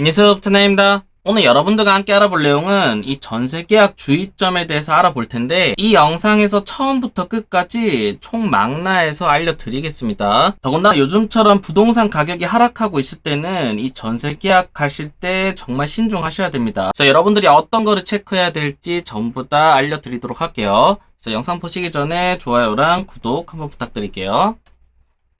안녕하세요, 업체나입니다. 오늘 여러분들과 함께 알아볼 내용은 이 전세계약 주의점에 대해서 알아볼 텐데, 이 영상에서 처음부터 끝까지 총망라해서 알려드리겠습니다. 더군다나 요즘처럼 부동산 가격이 하락하고 있을 때는 이 전세계약 하실 때 정말 신중하셔야 됩니다. 그래서 여러분들이 어떤 거를 체크해야 될지 전부 다 알려드리도록 할게요. 그래서 영상 보시기 전에 좋아요랑 구독 한번 부탁드릴게요.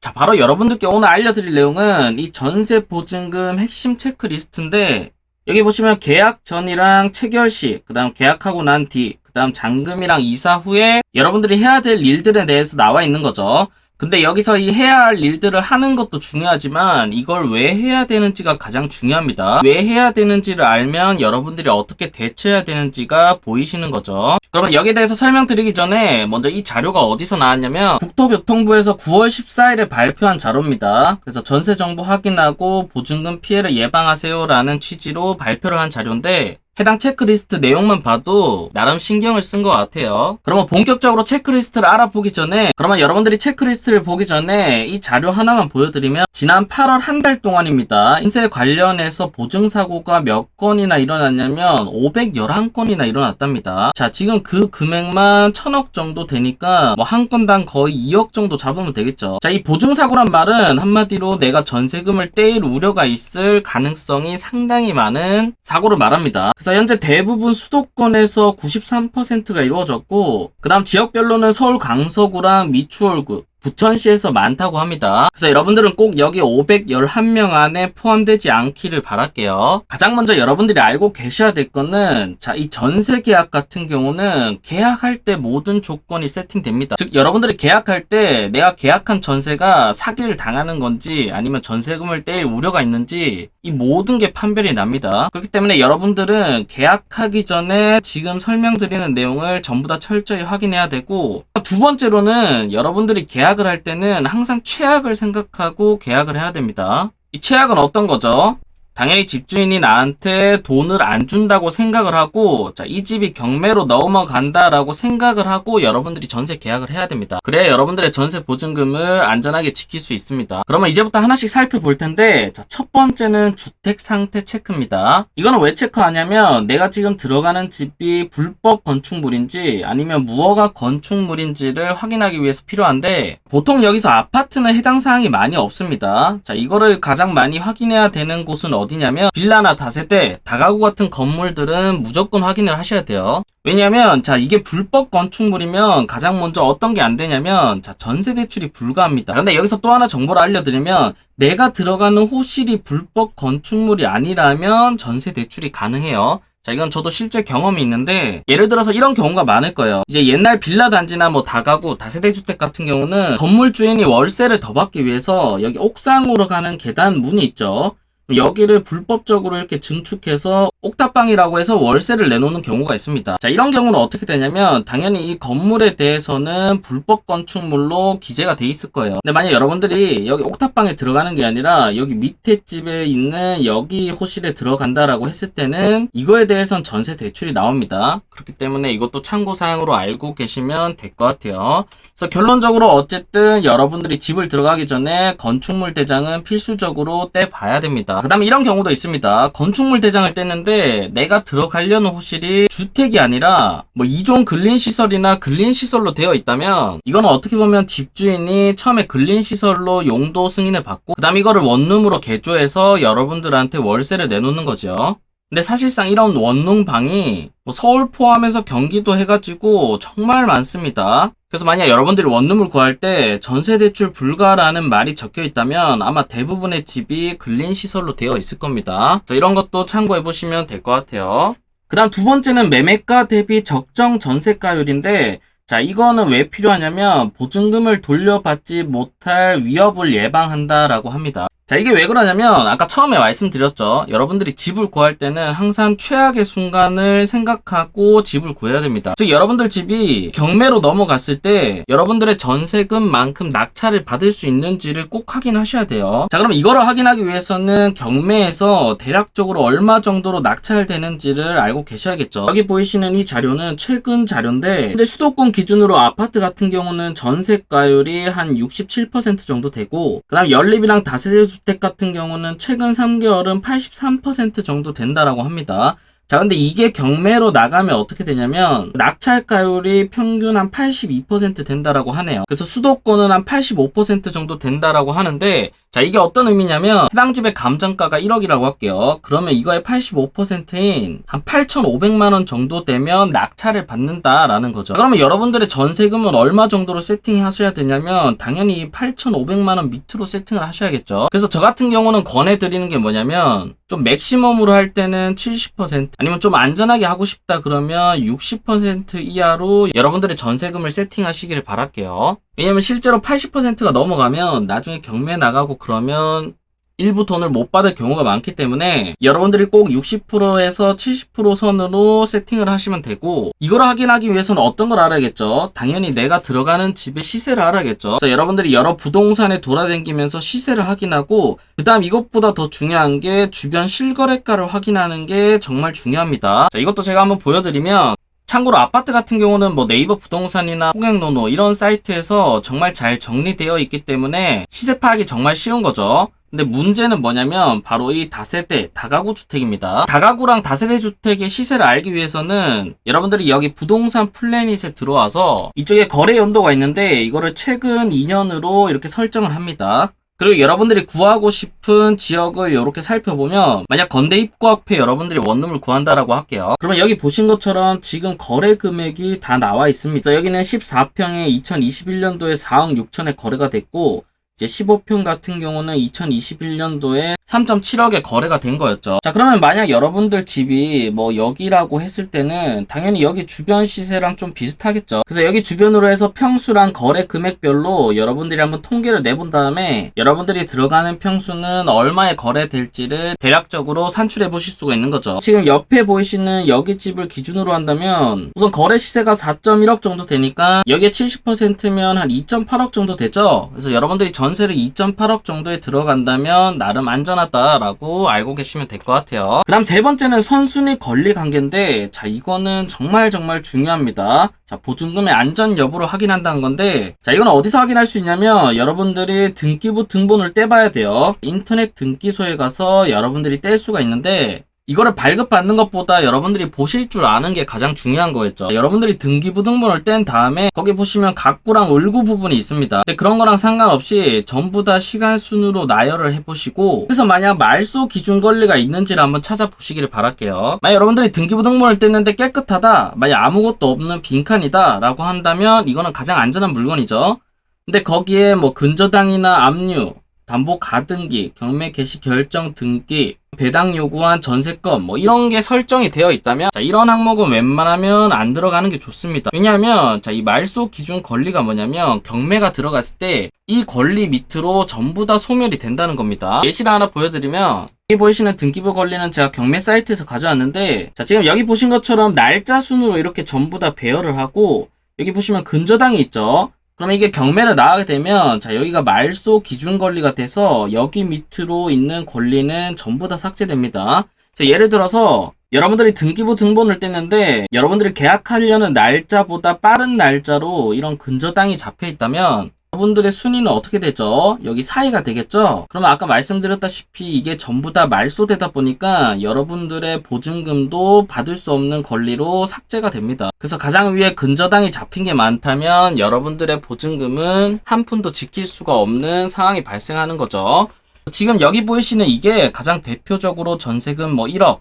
자, 바로 여러분들께 오늘 알려드릴 내용은 이 전세 보증금 핵심 체크리스트인데, 여기 보시면 계약 전이랑 체결 시, 그 다음 계약하고 난 뒤, 그 다음 잔금이랑 이사 후에 여러분들이 해야 될 일들에 대해서 나와 있는 거죠. 근데 여기서 이 해야 할 일들을 하는 것도 중요하지만 이걸 왜 해야 되는지가 가장 중요합니다. 왜 해야 되는지를 알면 여러분들이 어떻게 대처해야 되는지가 보이시는 거죠. 그러면 여기에 대해서 설명드리기 전에 먼저 이 자료가 어디서 나왔냐면 국토교통부에서 9월 14일에 발표한 자료입니다. 그래서 전세 정보 확인하고 보증금 피해를 예방하세요 라는 취지로 발표를 한 자료인데, 해당 체크리스트 내용만 봐도 나름 신경을 쓴 것 같아요. 그러면 본격적으로 체크리스트를 알아보기 전에, 그러면 여러분들이 체크리스트를 보기 전에 이 자료 하나만 보여드리면, 지난 8월 한 달 동안입니다. 인세 관련해서 보증사고가 몇 건이나 일어났냐면 511건이나 일어났답니다. 자, 지금 그 금액만 1000억 정도 되니까 뭐 한 건당 거의 2억 정도 잡으면 되겠죠. 자, 이 보증사고란 말은 한마디로 내가 전세금을 떼일 우려가 있을 가능성이 상당히 많은 사고를 말합니다. 그래서 현재 대부분 수도권에서 93%가 이루어졌고, 그 다음 지역별로는 서울 강서구랑 미추홀구, 부천시에서 많다고 합니다. 그래서 여러분들은 꼭 여기 511명 안에 포함되지 않기를 바랄게요. 가장 먼저 여러분들이 알고 계셔야 될 거는, 자, 이 전세 계약 같은 경우는 계약할 때 모든 조건이 세팅됩니다. 즉, 여러분들이 계약할 때 내가 계약한 전세가 사기를 당하는 건지 아니면 전세금을 떼일 우려가 있는지 이 모든 게 판별이 납니다. 그렇기 때문에 여러분들은 계약하기 전에 지금 설명드리는 내용을 전부 다 철저히 확인해야 되고, 두 번째로는 여러분들이 계약을 할 때는 항상 최악을 생각하고 계약을 해야 됩니다. 이 최악은 어떤 거죠? 당연히 집주인이 나한테 돈을 안 준다고 생각을 하고, 자, 이 집이 경매로 넘어간다라고 생각을 하고 여러분들이 전세 계약을 해야 됩니다. 그래야 여러분들의 전세 보증금을 안전하게 지킬 수 있습니다. 그러면 이제부터 하나씩 살펴볼 텐데, 자, 첫 번째는 주택 상태 체크입니다. 이거는 왜 체크하냐면 내가 지금 들어가는 집이 불법 건축물인지 아니면 무허가 건축물인지를 확인하기 위해서 필요한데, 보통 여기서 아파트는 해당 사항이 많이 없습니다. 자, 이거를 가장 많이 확인해야 되는 곳은 어디냐면 빌라나 다세대, 다가구 같은 건물들은 무조건 확인을 하셔야 돼요. 왜냐면 자, 이게 불법 건축물이면 가장 먼저 어떤 게 안 되냐면, 자, 전세 대출이 불가합니다. 근데 여기서 또 하나 정보를 알려드리면, 내가 들어가는 호실이 불법 건축물이 아니라면 전세 대출이 가능해요. 자, 이건 저도 실제 경험이 있는데, 예를 들어서 이런 경우가 많을 거예요. 이제 옛날 빌라 단지나 뭐 다가구, 다세대 주택 같은 경우는 건물 주인이 월세를 더 받기 위해서 여기 옥상으로 가는 계단 문이 있죠. 여기를 불법적으로 이렇게 증축해서 옥탑방이라고 해서 월세를 내놓는 경우가 있습니다. 자, 이런 경우는 어떻게 되냐면 당연히 이 건물에 대해서는 불법 건축물로 기재가 돼 있을 거예요. 근데 만약 여러분들이 여기 옥탑방에 들어가는 게 아니라 여기 밑에 집에 있는 여기 호실에 들어간다라고 했을 때는 이거에 대해서는 전세 대출이 나옵니다. 그렇기 때문에 이것도 참고사항으로 알고 계시면 될 것 같아요. 그래서 결론적으로 어쨌든 여러분들이 집을 들어가기 전에 건축물 대장은 필수적으로 떼봐야 됩니다. 그 다음에 이런 경우도 있습니다. 건축물 대장을 떼는데 내가 들어가려는 호실이 주택이 아니라 뭐 2종 근린시설이나 근린시설로 되어 있다면, 이거는 어떻게 보면 집주인이 처음에 근린시설로 용도 승인을 받고 그 다음 이거를 원룸으로 개조해서 여러분들한테 월세를 내놓는 거죠. 근데 사실상 이런 원룸방이 뭐 서울 포함해서 경기도 해가지고 정말 많습니다. 그래서 만약 여러분들이 원룸을 구할 때 전세 대출 불가라는 말이 적혀 있다면 아마 대부분의 집이 근린시설로 되어 있을 겁니다. 그래서 이런 것도 참고해 보시면 될 것 같아요. 그 다음 두 번째는 매매가 대비 적정 전세가율인데, 자, 이거는 왜 필요하냐면 보증금을 돌려받지 못할 위협을 예방한다라고 합니다. 자, 이게 왜 그러냐면 아까 처음에 말씀드렸죠. 여러분들이 집을 구할 때는 항상 최악의 순간을 생각하고 집을 구해야 됩니다. 즉, 여러분들 집이 경매로 넘어갔을 때 여러분들의 전세금만큼 낙찰을 받을 수 있는지를 꼭 확인하셔야 돼요. 자, 그럼 이거를 확인하기 위해서는 경매에서 대략적으로 얼마 정도로 낙찰되는지를 알고 계셔야겠죠. 여기 보이시는 이 자료는 최근 자료인데, 근데 수도권 기준으로 아파트 같은 경우는 전세가율이 한 67% 정도 되고, 그 다음 연립이랑 다세대 주택 같은 경우는 최근 3개월은 83% 정도 된다라고 합니다. 자, 근데 이게 경매로 나가면 어떻게 되냐면 낙찰가율이 평균 한 82% 된다라고 하네요. 그래서 수도권은 한 85% 정도 된다라고 하는데, 자, 이게 어떤 의미냐면 해당 집의 감정가가 1억이라고 할게요. 그러면 이거의 85%인 한 8,500만 원 정도 되면 낙찰을 받는다라는 거죠. 그러면 여러분들의 전세금은 얼마 정도로 세팅하셔야 되냐면 당연히 8,500만 원 밑으로 세팅을 하셔야겠죠. 그래서 저 같은 경우는 권해드리는 게 뭐냐면 좀 맥시멈으로 할 때는 70%, 아니면 좀 안전하게 하고 싶다 그러면 60% 이하로 여러분들의 전세금을 세팅하시기를 바랄게요. 왜냐면 실제로 80%가 넘어가면 나중에 경매 나가고 그러면 일부 돈을 못 받을 경우가 많기 때문에 여러분들이 꼭 60%에서 70% 선으로 세팅을 하시면 되고, 이걸 확인하기 위해서는 어떤 걸 알아야겠죠? 당연히 내가 들어가는 집의 시세를 알아야겠죠. 자, 여러분들이 여러 부동산에 돌아다니면서 시세를 확인하고, 그 다음 이것보다 더 중요한 게 주변 실거래가를 확인하는 게 정말 중요합니다. 자, 이것도 제가 한번 보여드리면, 참고로 아파트 같은 경우는 뭐 네이버 부동산이나 호갱노노 이런 사이트에서 정말 잘 정리되어 있기 때문에 시세 파악이 정말 쉬운 거죠. 근데 문제는 뭐냐면 바로 이 다세대, 다가구 주택입니다. 다가구랑 다세대 주택의 시세를 알기 위해서는 여러분들이 여기 부동산 플래닛에 들어와서 이쪽에 거래 연도가 있는데 이거를 최근 2년으로 이렇게 설정을 합니다. 그리고 여러분들이 구하고 싶은 지역을 이렇게 살펴보면, 만약 건대 입구 앞에 여러분들이 원룸을 구한다라고 할게요. 그러면 여기 보신 것처럼 지금 거래 금액이 다 나와 있습니다. 여기는 14평에 2021년도에 4억 6천에 거래가 됐고, 이제 15평 같은 경우는 2021년도에 3.7억에 거래가 된 거였죠. 자, 그러면 만약 여러분들 집이 뭐 여기라고 했을 때는 당연히 여기 주변 시세랑 좀 비슷하겠죠. 그래서 여기 주변으로 해서 평수랑 거래 금액별로 여러분들이 한번 통계를 내본 다음에 여러분들이 들어가는 평수는 얼마에 거래될지를 대략적으로 산출해 보실 수가 있는 거죠. 지금 옆에 보이시는 여기 집을 기준으로 한다면 우선 거래 시세가 4.1억 정도 되니까 여기에 70%면 한 2.8억 정도 되죠. 그래서 여러분들이 전세를 2.8억 정도에 들어간다면 나름 안전하다라고 알고 계시면 될 것 같아요. 그 다음 세 번째는 선순위 권리 관계인데, 자, 이거는 정말 중요합니다. 자, 보증금의 안전 여부를 확인한다는 건데, 자, 이건 어디서 확인할 수 있냐면 여러분들이 등기부 등본을 떼봐야 돼요. 인터넷 등기소에 가서 여러분들이 뗄 수가 있는데, 이거를 발급받는 것보다 여러분들이 보실 줄 아는 게 가장 중요한 거겠죠. 여러분들이 등기부 등본을 뗀 다음에 거기 보시면 갑구랑 을구 부분이 있습니다. 근데 그런 거랑 상관없이 전부 다 시간 순으로 나열을 해보시고, 그래서 만약 말소 기준 권리가 있는지를 한번 찾아보시기를 바랄게요. 만약 여러분들이 등기부 등본을 뗐는데 깨끗하다, 만약 아무것도 없는 빈칸이다 라고 한다면 이거는 가장 안전한 물건이죠. 근데 거기에 뭐 근저당이나 압류, 담보 가등기, 경매 개시 결정 등기, 배당 요구한 전세권 뭐 이런 게 설정이 되어 있다면, 자, 이런 항목은 웬만하면 안 들어가는 게 좋습니다. 왜냐하면 자, 이 말소 기준 권리가 뭐냐면 경매가 들어갔을 때 이 권리 밑으로 전부 다 소멸이 된다는 겁니다. 예시를 하나 보여드리면, 여기 보이시는 등기부 권리는 제가 경매 사이트에서 가져왔는데, 자, 지금 여기 보신 것처럼 날짜 순으로 이렇게 전부 다 배열을 하고, 여기 보시면 근저당이 있죠. 그러면 이게 경매를 나가게 되면, 자, 여기가 말소 기준 권리가 돼서 여기 밑으로 있는 권리는 전부 다 삭제됩니다. 자, 예를 들어서 여러분들이 등기부 등본을 뗐는데 여러분들이 계약하려는 날짜보다 빠른 날짜로 이런 근저당이 잡혀 있다면 여러분들의 순위는 어떻게 되죠? 여기 사이가 되겠죠? 그러면 아까 말씀드렸다시피 이게 전부 다 말소되다 보니까 여러분들의 보증금도 받을 수 없는 권리로 삭제가 됩니다. 그래서 가장 위에 근저당이 잡힌 게 많다면 여러분들의 보증금은 한 푼도 지킬 수가 없는 상황이 발생하는 거죠. 지금 여기 보이시는 이게 가장 대표적으로 전세금 뭐 1억,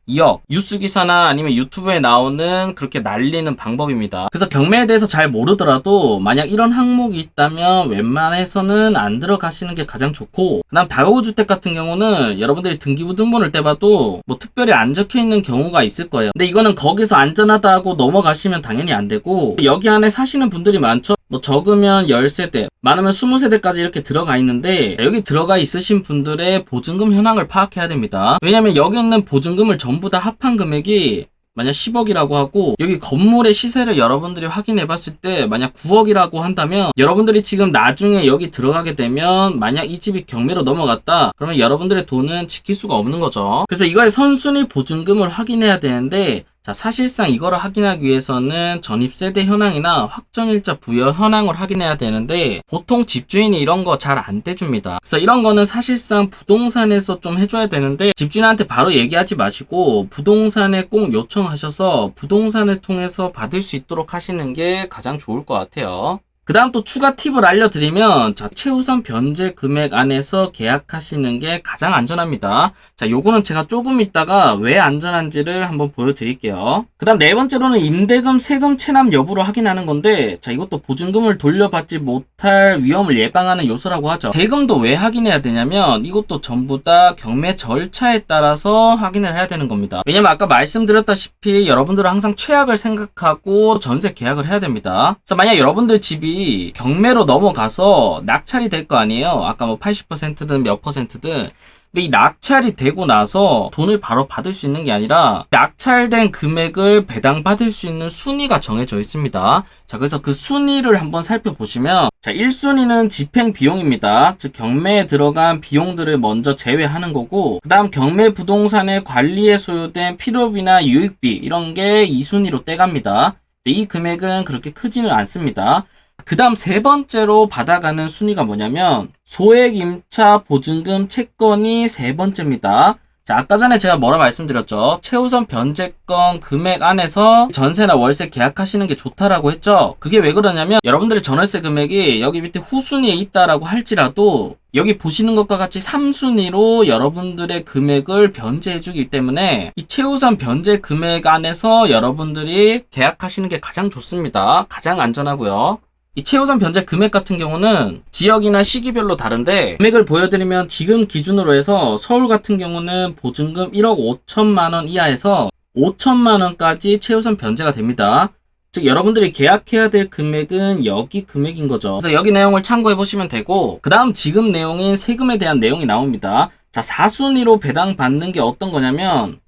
2억, 뉴스기사나 아니면 유튜브에 나오는 그렇게 날리는 방법입니다. 그래서 경매에 대해서 잘 모르더라도 만약 이런 항목이 있다면 웬만해서는 안 들어가시는 게 가장 좋고, 그 다음 다가구 주택 같은 경우는 여러분들이 등기부 등본을 떼봐도 뭐 특별히 안 적혀있는 경우가 있을 거예요. 근데 이거는 거기서 안전하다고 넘어가시면 당연히 안 되고, 여기 안에 사시는 분들이 많죠. 뭐 적으면 10세대, 많으면 20세대까지 이렇게 들어가 있는데, 여기 들어가 있으신 분들의 보증금 현황을 파악해야 됩니다. 왜냐면 여기 있는 보증금을 전부 다 합한 금액이 만약 10억이라고 하고, 여기 건물의 시세를 여러분들이 확인해 봤을 때 만약 9억이라고 한다면, 여러분들이 지금 나중에 여기 들어가게 되면 만약 이 집이 경매로 넘어갔다 그러면 여러분들의 돈은 지킬 수가 없는 거죠. 그래서 이거의 선순위 보증금을 확인해야 되는데, 자, 사실상 이거를 확인하기 위해서는 전입세대 현황이나 확정일자 부여 현황을 확인해야 되는데 보통 집주인이 이런 거 잘 안 떼줍니다. 그래서 이런 거는 사실상 부동산에서 좀 해줘야 되는데 집주인한테 바로 얘기하지 마시고 부동산에 꼭 요청하셔서 부동산을 통해서 받을 수 있도록 하시는 게 가장 좋을 것 같아요. 그 다음 또 추가 팁을 알려드리면, 자, 최우선 변제 금액 안에서 계약하시는 게 가장 안전합니다. 자, 요거는 제가 조금 있다가 왜 안전한지를 한번 보여드릴게요. 그 다음 네 번째로는 임대금 세금 체납 여부를 확인하는 건데, 자, 이것도 보증금을 돌려받지 못할 위험을 예방하는 요소라고 하죠. 세금도 왜 확인해야 되냐면, 이것도 전부 다 경매 절차에 따라서 확인을 해야 되는 겁니다. 왜냐면 아까 말씀드렸다시피 여러분들은 항상 최악을 생각하고 전세 계약을 해야 됩니다. 그래서 만약 여러분들 집이 경매로 넘어가서 낙찰이 될 거 아니에요. 아까 뭐 80%든 몇 %든. 근데 이 낙찰이 되고 나서 돈을 바로 받을 수 있는 게 아니라 낙찰된 금액을 배당받을 수 있는 순위가 정해져 있습니다. 자, 그래서 그 순위를 한번 살펴보시면, 자, 1순위는 집행 비용입니다. 즉 경매에 들어간 비용들을 먼저 제외하는 거고, 그 다음 경매 부동산의 관리에 소요된 필요비나 유익비 이런 게 2순위로 떼갑니다. 이 금액은 그렇게 크지는 않습니다. 그 다음 세 번째로 받아가는 순위가 뭐냐면 소액 임차 보증금 채권이 세 번째입니다. 자, 아까 전에 제가 뭐라 말씀드렸죠? 최우선 변제권 금액 안에서 전세나 월세 계약하시는 게 좋다라고 했죠? 그게 왜 그러냐면 여러분들의 전월세 금액이 여기 밑에 후순위에 있다라고 할지라도 여기 보시는 것과 같이 3순위로 여러분들의 금액을 변제해주기 때문에 이 최우선 변제 금액 안에서 여러분들이 계약하시는 게 가장 좋습니다. 가장 안전하고요. 이 최우선 변제 금액 같은 경우는 지역이나 시기별로 다른데 금액을 보여드리면 지금 기준으로 해서 서울 같은 경우는 보증금 1억 5천만 원 이하에서 5천만 원까지 최우선 변제가 됩니다. 즉 여러분들이 계약해야 될 금액은 여기 금액인 거죠. 그래서 여기 내용을 참고해 보시면 되고 그 다음 지급 내용인 세금에 대한 내용이 나옵니다. 자, 4순위로 배당받는 게 어떤 거냐면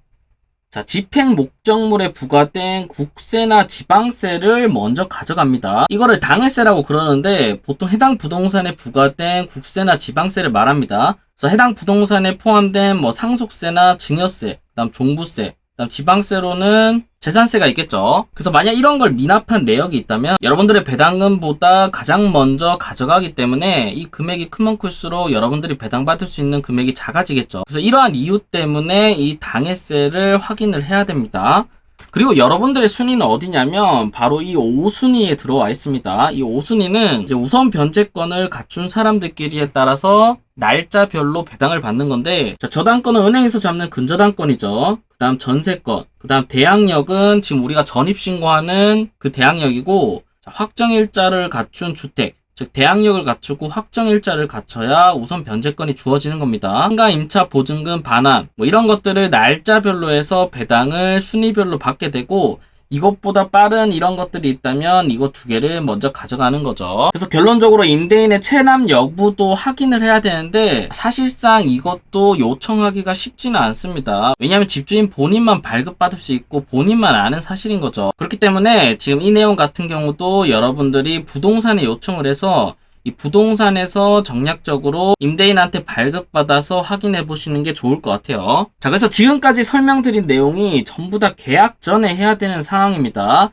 자, 집행 목적물에 부과된 국세나 지방세를 먼저 가져갑니다. 이거를 당해세라고 그러는데 보통 해당 부동산에 부과된 국세나 지방세를 말합니다. 그래서 해당 부동산에 포함된 뭐 상속세나 증여세, 그다음 종부세, 그다음 지방세로는 재산세가 있겠죠. 그래서 만약 이런 걸 미납한 내역이 있다면 여러분들의 배당금보다 가장 먼저 가져가기 때문에 이 금액이 크면 클수록 여러분들이 배당받을 수 있는 금액이 작아지겠죠. 그래서 이러한 이유 때문에 이 당해세를 확인을 해야 됩니다. 그리고 여러분들의 순위는 어디냐면 바로 이 5순위에 들어와 있습니다. 이 5순위는 이제 우선 변제권을 갖춘 사람들끼리에 따라서 날짜별로 배당을 받는 건데 자, 저당권은 은행에서 잡는 근저당권이죠. 그 다음 전세권, 그 다음 대항력은 지금 우리가 전입신고하는 그 대항력이고 자, 확정일자를 갖춘 주택, 즉 대항력을 갖추고 확정일자를 갖춰야 우선 변제권이 주어지는 겁니다. 상가 임차 보증금 반환 뭐 이런 것들을 날짜별로 해서 배당을 순위별로 받게 되고 이것보다 빠른 이런 것들이 있다면 이거 두 개를 먼저 가져가는 거죠. 그래서 결론적으로 임대인의 체납 여부도 확인을 해야 되는데 사실상 이것도 요청하기가 쉽지는 않습니다. 왜냐하면 집주인 본인만 발급받을 수 있고 본인만 아는 사실인 거죠. 그렇기 때문에 지금 이 내용 같은 경우도 여러분들이 부동산에 요청을 해서 이 부동산에서 정략적으로 임대인한테 발급받아서 확인해 보시는 게 좋을 것 같아요. 자, 그래서 지금까지 설명드린 내용이 전부 다 계약 전에 해야 되는 상황입니다.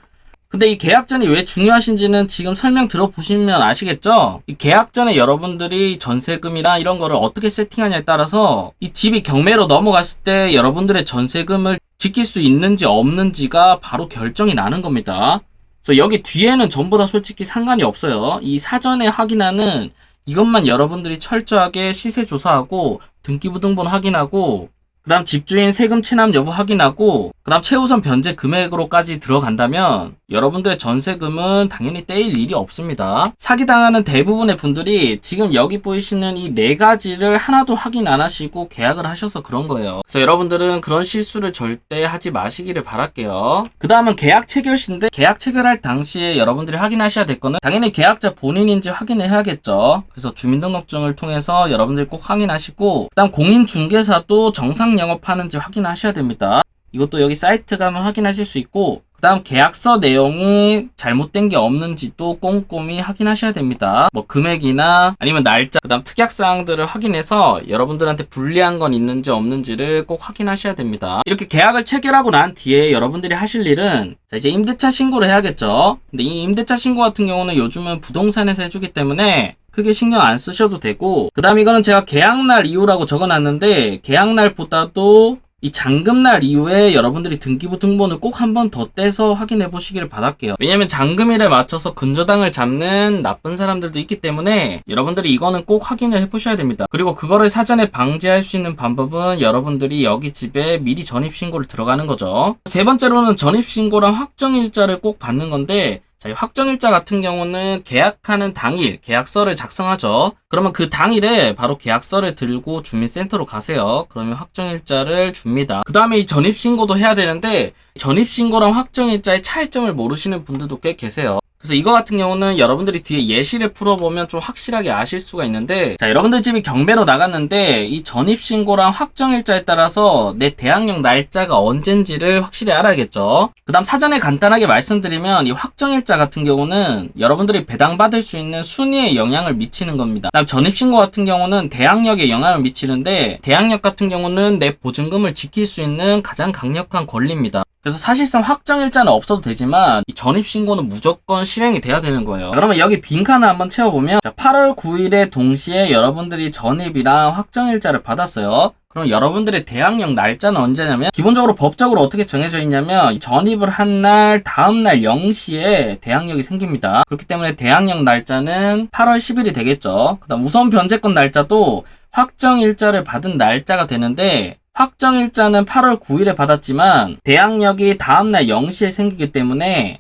근데 이 계약 전이 왜 중요하신지는 지금 설명 들어보시면 아시겠죠? 이 계약 전에 여러분들이 전세금이나 이런 거를 어떻게 세팅하냐에 따라서 이 집이 경매로 넘어갔을 때 여러분들의 전세금을 지킬 수 있는지 없는지가 바로 결정이 나는 겁니다. 그래서 여기 뒤에는 전부 다 솔직히 상관이 없어요. 이 사전에 확인하는 이것만 여러분들이 철저하게 시세 조사하고 등기부등본 확인하고 그 다음 집주인 세금 체납 여부 확인하고 그 다음 최우선 변제 금액으로까지 들어간다면 여러분들의 전세금은 당연히 떼일 일이 없습니다. 사기당하는 대부분의 분들이 지금 여기 보이시는 이 네 가지를 하나도 확인 안 하시고 계약을 하셔서 그런 거예요. 그래서 여러분들은 그런 실수를 절대 하지 마시기를 바랄게요. 그 다음은 계약 체결시인데 계약 체결할 당시에 여러분들이 확인하셔야 될 거는 당연히 계약자 본인인지 확인을 해야겠죠. 그래서 주민등록증을 통해서 여러분들이 꼭 확인하시고 그 다음 공인중개사도 정상 영업하는지 확인하셔야 됩니다. 이것도 여기 사이트 가면 확인하실 수 있고 그 다음 계약서 내용이 잘못된 게 없는지도 꼼꼼히 확인하셔야 됩니다. 뭐 금액이나 아니면 날짜, 그 다음 특약사항들을 확인해서 여러분들한테 불리한 건 있는지 없는지를 꼭 확인하셔야 됩니다. 이렇게 계약을 체결하고 난 뒤에 여러분들이 하실 일은 자, 이제 임대차 신고를 해야겠죠. 근데 이 임대차 신고 같은 경우는 요즘은 부동산에서 해주기 때문에 크게 신경 안 쓰셔도 되고, 그 다음 이거는 제가 계약날 이후라고 적어놨는데 계약날보다도 이 잔금날 이후에 여러분들이 등기부 등본을 꼭 한 번 더 떼서 확인해 보시기를 바랄게요. 왜냐면 잔금일에 맞춰서 근저당을 잡는 나쁜 사람들도 있기 때문에 여러분들이 이거는 꼭 확인을 해 보셔야 됩니다. 그리고 그거를 사전에 방지할 수 있는 방법은 여러분들이 여기 집에 미리 전입신고를 들어가는 거죠. 세 번째로는 전입신고랑 확정일자를 꼭 받는 건데, 자, 이 확정일자 같은 경우는 계약하는 당일 계약서를 작성하죠. 그러면 그 당일에 바로 계약서를 들고 주민센터로 가세요. 그러면 확정일자를 줍니다. 그 다음에 이 전입신고도 해야 되는데, 전입신고랑 확정일자의 차이점을 모르시는 분들도 꽤 계세요. 그래서 이거 같은 경우는 여러분들이 뒤에 예시를 풀어보면 좀 확실하게 아실 수가 있는데, 자, 여러분들 집이 경매로 나갔는데 이 전입신고랑 확정일자에 따라서 내 대항력 날짜가 언젠지를 확실히 알아야겠죠. 그 다음 사전에 간단하게 말씀드리면 이 확정일자 같은 경우는 여러분들이 배당받을 수 있는 순위에 영향을 미치는 겁니다. 그다음 전입신고 같은 경우는 대항력에 영향을 미치는데, 대항력 같은 경우는 내 보증금을 지킬 수 있는 가장 강력한 권리입니다. 그래서 사실상 확정일자는 없어도 되지만 이 전입신고는 무조건 실행이 돼야 되는 거예요. 그러면 여기 빈칸을 한번 채워보면, 8월 9일에 동시에 여러분들이 전입이랑 확정일자를 받았어요. 그럼 여러분들의 대항력 날짜는 언제냐면, 기본적으로 법적으로 어떻게 정해져 있냐면 전입을 한 날 다음 날 0시에 대항력이 생깁니다. 그렇기 때문에 대항력 날짜는 8월 10일이 되겠죠. 그 다음 우선 변제권 날짜도 확정일자를 받은 날짜가 되는데, 확정일자는 8월 9일에 받았지만 대항력이 다음날 0시에 생기기 때문에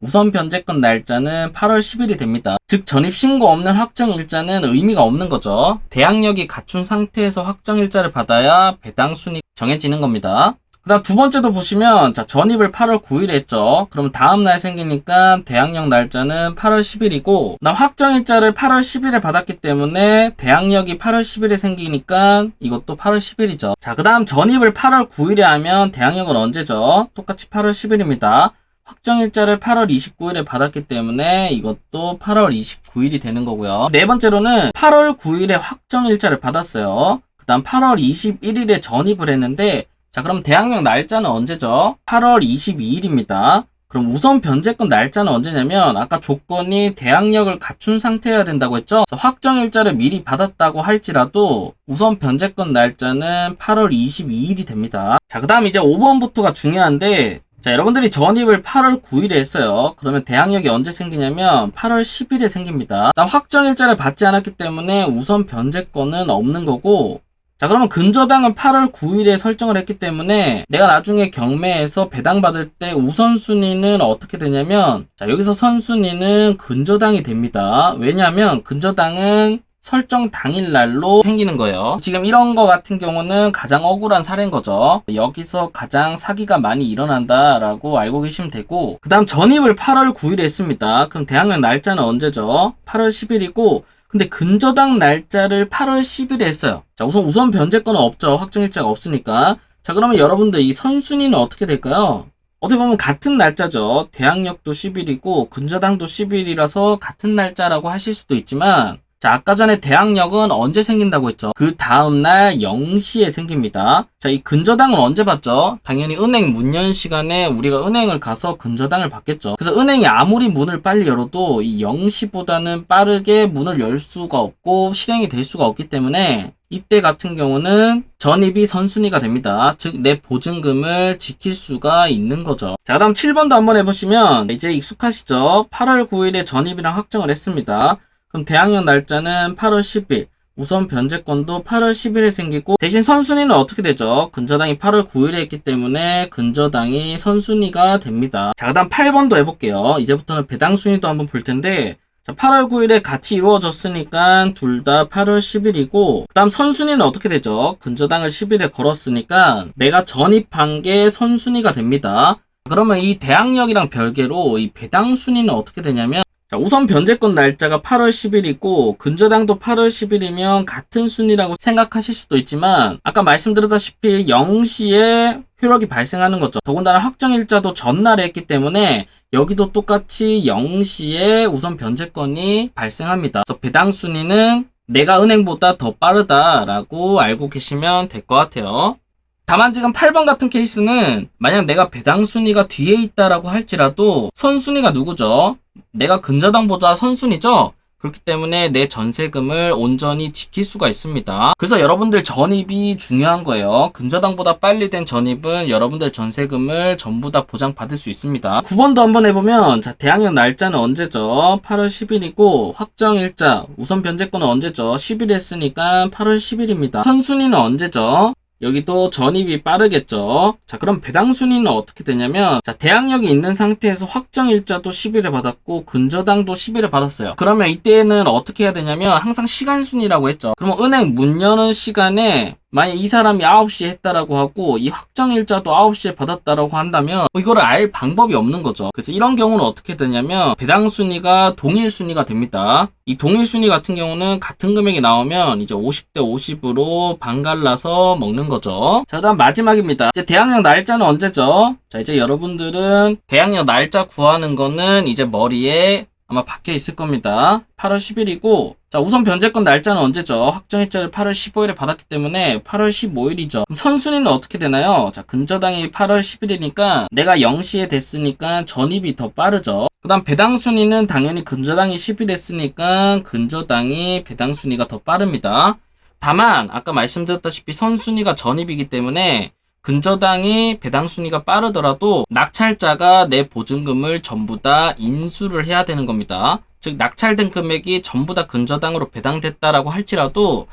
우선 변제권 날짜는 8월 10일이 됩니다. 즉 전입신고 없는 확정일자는 의미가 없는 거죠. 대항력이 갖춘 상태에서 확정일자를 받아야 배당순위 정해지는 겁니다. 그 다음 두 번째도 보시면, 자, 전입을 8월 9일에 했죠. 그럼 다음날 생기니까 대항력 날짜는 8월 10일이고, 그 다음 확정일자를 8월 10일에 받았기 때문에 대항력이 8월 10일에 생기니까 이것도 8월 10일이죠. 자, 그 다음 전입을 8월 9일에 하면 대항력은 언제죠? 똑같이 8월 10일입니다. 확정일자를 8월 29일에 받았기 때문에 이것도 8월 29일이 되는 거고요. 네 번째로는 8월 9일에 확정일자를 받았어요. 그 다음 8월 21일에 전입을 했는데, 자, 그럼 대항력 날짜는 언제죠? 8월 22일입니다. 그럼 우선 변제권 날짜는 언제냐면, 아까 조건이 대항력을 갖춘 상태여야 된다고 했죠? 확정일자를 미리 받았다고 할지라도 우선 변제권 날짜는 8월 22일이 됩니다. 자, 그 다음 이제 5번부터가 중요한데, 자, 여러분들이 전입을 8월 9일에 했어요. 그러면 대항력이 언제 생기냐면 8월 10일에 생깁니다. 확정일자를 받지 않았기 때문에 우선 변제권은 없는 거고, 자, 그러면 근저당은 8월 9일에 설정을 했기 때문에 내가 나중에 경매에서 배당받을 때 우선순위는 어떻게 되냐면, 자, 여기서 선순위는 근저당이 됩니다. 왜냐하면 근저당은 설정 당일날로 생기는 거예요. 지금 이런 거 같은 경우는 가장 억울한 사례인 거죠. 여기서 가장 사기가 많이 일어난다라고 알고 계시면 되고, 그 다음 전입을 8월 9일에 했습니다. 그럼 대항력 날짜는 언제죠? 8월 10일이고, 근데 근저당 날짜를 8월 10일에 했어요. 자, 우선 변제권은 없죠. 확정일자가 없으니까. 자, 그러면 여러분들 이 선순위는 어떻게 될까요? 어떻게 보면 같은 날짜죠. 대항력도 10일이고 근저당도 10일이라서 같은 날짜라고 하실 수도 있지만, 자, 아까 전에 대항력은 언제 생긴다고 했죠? 그 다음날 0시에 생깁니다. 자, 이 근저당은 언제 받죠? 당연히 은행 문 연 시간에 우리가 은행을 가서 근저당을 받겠죠. 그래서 은행이 아무리 문을 빨리 열어도 이 0시보다는 빠르게 문을 열 수가 없고 실행이 될 수가 없기 때문에 이때 같은 경우는 전입이 선순위가 됩니다. 즉, 내 보증금을 지킬 수가 있는 거죠. 자, 다음 7번도 한번 해보시면 이제 익숙하시죠? 8월 9일에 전입이랑 확정을 했습니다. 그럼 대항력 날짜는 8월 10일, 우선 변제권도 8월 10일에 생기고, 대신 선순위는 어떻게 되죠? 근저당이 8월 9일에 했기 때문에 근저당이 선순위가 됩니다. 자, 그 다음 8번도 해볼게요. 이제부터는 배당순위도 한번 볼 텐데, 자, 8월 9일에 같이 이루어졌으니까 둘 다 8월 10일이고, 그 다음 선순위는 어떻게 되죠? 근저당을 10일에 걸었으니까 내가 전입한 게 선순위가 됩니다. 그러면 이 대항력이랑 별개로 이 배당순위는 어떻게 되냐면, 자, 우선 변제권 날짜가 8월 10일이고 근저당도 8월 10일이면 같은 순이라고 생각하실 수도 있지만 아까 말씀드렸다시피 0시에 효력이 발생하는 거죠. 더군다나 확정일자도 전날에 했기 때문에 여기도 똑같이 0시에 우선 변제권이 발생합니다. 그래서 배당 순위는 내가 은행보다 더 빠르다라고 알고 계시면 될 것 같아요. 다만 지금 8번 같은 케이스는 만약 내가 배당 순위가 뒤에 있다라고 할지라도 선순위가 누구죠? 내가 근저당보다 선순위죠? 그렇기 때문에 내 전세금을 온전히 지킬 수가 있습니다. 그래서 여러분들 전입이 중요한 거예요. 근저당보다 빨리 된 전입은 여러분들 전세금을 전부 다 보장받을 수 있습니다. 9번도 한번 해보면 자, 대항력 날짜는 언제죠? 8월 10일이고 확정일자 우선 변제권은 언제죠? 10일 했으니까 8월 10일입니다. 선순위는 언제죠? 여기도 전입이 빠르겠죠. 자, 그럼 배당 순위는 어떻게 되냐면 자, 대항력이 있는 상태에서 확정일자도 10일에 받았고 근저당도 10일에 받았어요. 그러면 이때는 어떻게 해야 되냐면 항상 시간 순위라고 했죠. 그러면 은행 문 여는 시간에 만약 이 사람이 9시에 했다라고 하고 이 확정일자도 9시에 받았다라고 한다면 이거를 알 방법이 없는 거죠. 그래서 이런 경우는 어떻게 되냐면 배당 순위가 동일 순위가 됩니다. 이 동일 순위 같은 경우는 같은 금액이 나오면 이제 50대 50으로 반갈라서 먹는 거죠. 자, 다음 마지막입니다. 이제 대항력 날짜는 언제죠? 자, 이제 여러분들은 대항력 날짜 구하는 거는 이제 머리에 아마 박혀 있을 겁니다. 8월 10일이고 자, 우선 변제권 날짜는 언제죠? 확정일자를 8월 15일에 받았기 때문에 8월 15일이죠. 그럼 선순위는 어떻게 되나요? 자, 근저당이 8월 10일이니까 내가 0시에 됐으니까 전입이 더 빠르죠. 그 다음 배당 순위는 당연히 근저당이 10일 했으니까 근저당이 배당 순위가 더 빠릅니다. 다만 아까 말씀드렸다시피 선순위가 전입이기 때문에 근저당이 배당 순위가 빠르더라도 낙찰자가 내 보증금을 전부 다 인수를 해야 되는 겁니다. 즉 낙찰된 금액이 전부 다 근저당으로 배당됐다라고 할지라도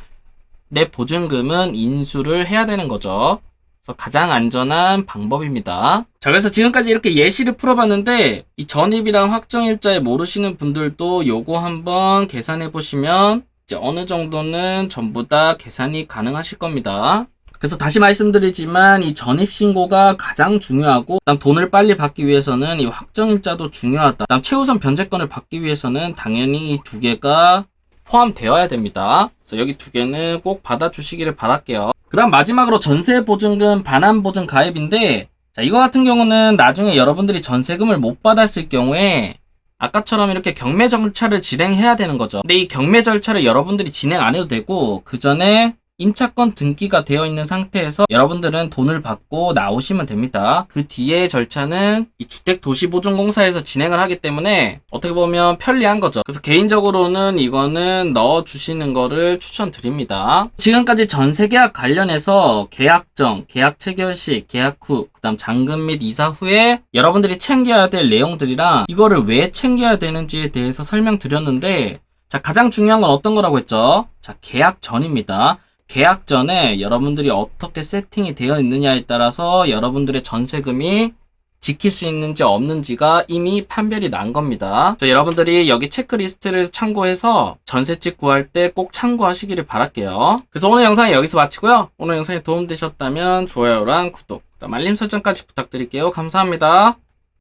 내 보증금은 인수를 해야 되는 거죠. 그래서 가장 안전한 방법입니다. 자, 그래서 지금까지 이렇게 예시를 풀어봤는데 이 전입이랑 확정일자에 모르시는 분들도 요거 한번 계산해 보시면 이제 어느 정도는 전부 다 계산이 가능하실 겁니다. 그래서 다시 말씀드리지만 이 전입신고가 가장 중요하고 그다음 돈을 빨리 받기 위해서는 이 확정일자도 중요하다. 그다음 최우선 변제권을 받기 위해서는 당연히 이 두 개가 포함되어야 됩니다. 그래서 여기 두 개는 꼭 받아주시기를 바랄게요. 그다음 마지막으로 전세보증금 반환보증 가입인데 자, 이거 같은 경우는 나중에 여러분들이 전세금을 못 받았을 경우에 아까처럼 이렇게 경매 절차를 진행해야 되는 거죠. 근데 이 경매 절차를 여러분들이 진행 안 해도 되고 그 전에 임차권 등기가 되어 있는 상태에서 여러분들은 돈을 받고 나오시면 됩니다. 그 뒤에 절차는 이 주택도시보증공사에서 진행을 하기 때문에 어떻게 보면 편리한 거죠. 그래서 개인적으로는 이거는 넣어주시는 거를 추천드립니다. 지금까지 전세계약 관련해서 계약정, 계약 체결시, 계약 후, 그 다음 잔금 및 이사 후에 여러분들이 챙겨야 될 내용들이랑 이거를 왜 챙겨야 되는지에 대해서 설명드렸는데 자, 가장 중요한 건 어떤 거라고 했죠? 자, 계약 전입니다. 계약 전에 여러분들이 어떻게 세팅이 되어 있느냐에 따라서 여러분들의 전세금이 지킬 수 있는지 없는지가 이미 판별이 난 겁니다. 그래서 여러분들이 여기 체크리스트를 참고해서 전세집 구할 때 꼭 참고하시기를 바랄게요. 그래서 오늘 영상은 여기서 마치고요. 오늘 영상이 도움되셨다면 좋아요랑 구독, 알림 설정까지 부탁드릴게요. 감사합니다.